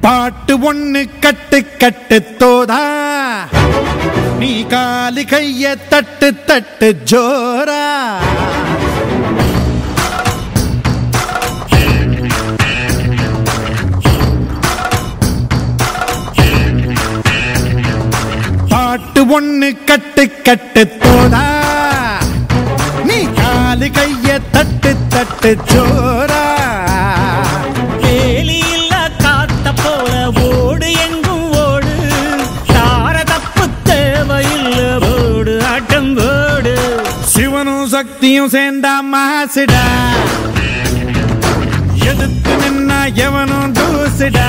பாட்டு ஒண்ணு கட்டு கட்டு தோதா, நீ காலு கைய தட்டு தட்டு ஜோரா. பாட்டு ஒண்ணு கட்டு கட்டு தோதா, நீ காலு கைய தட்டு தட்டு ஜோரா. ஓடு எங்கும் ஓடு, தார தப்பு தேவையில்ல, ஓடு ஆட்டம் ஓடு. சிவனும் சக்தியும் சேர்ந்தா மாசுடா, எதிர்த்து நின்னா எவனும் தூசுடா.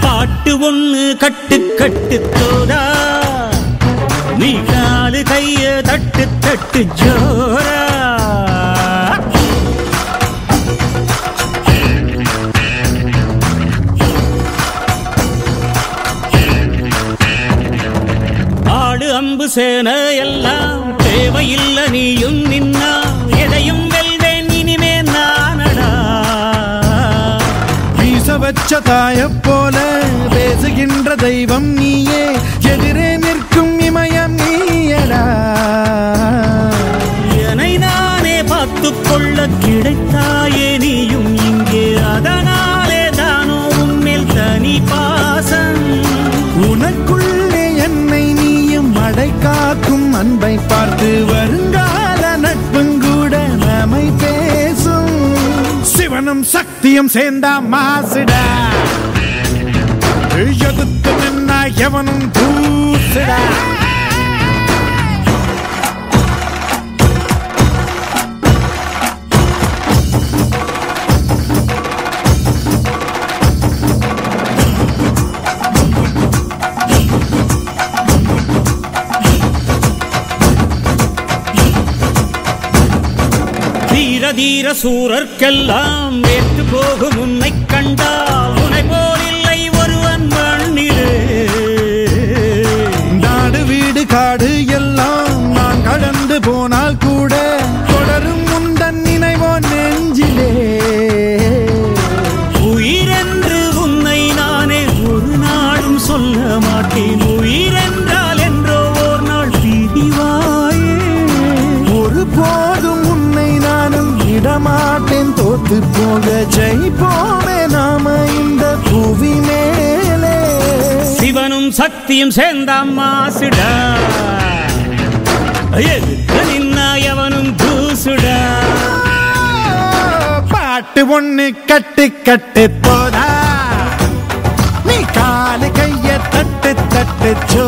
பாட்டு ஒண்ணு கட்டு கட்டு தோதா, நீ காலு கைய தட்டு தட்டு ஜோரா. ஆடு அம்பு சேன எல்லாம் தேவையில்லை, நீயும் நின்னா எதையும் வெல்வேன் இனிமே நானடா. வீச வச்ச தாய போல பேசுகின்ற தெய்வம் நீயே, எதிரே நிற்கும் இமயம் நீயடா. என்னை நானே பார்த்து கொள்ள கிடைத்தாயே நீயும் இங்கே, அதனாலே தானோ உன்மேல் தனி பாசம். உனக்குள்ளே என்னை நீயும் அடை காக்கும் அன்பை பார்த்து வருங்கால நட்பும் கூட நம்மை பேசும். சிவனும் சக்தியும் சேர்ந்தா மாசுடா, எதிர்த்து நின்னா எவனும் தூசுடா. தீர தீர சூரர்க்கெல்லாம் வேற்று போகும் உன்னை கண்டால், உன்னை போல் இல்லை ஒருவன் மண்ணிலே. நாடு வீடு காடு எல்லாம் நான் கடந்து போனால் கூட தொடரும் முந்தன் நினைவோ நெஞ்சிலே. உயிரென்று உன்னை நானே ஒரு நாளும் சொல்ல மாட்டேன், உயிரென்றால் என்றோ ஒரு நாள் பிரிவாயே. ஒரு போதும் உன்னை நானும் விடமாட்டேன், தோத்து போக ஜெயிப்போமே நாம இந்த புவி மேலே. சிவனும் சக்தியும் சேர்ந்த மாசுடா, எதுக்கு நின்னா எவனும் தூசுடா. பாட்டு ஒண்ணு கட்டு கட்டு போதா, நீ காலு கைய தட்டு தட்டு ஜோ.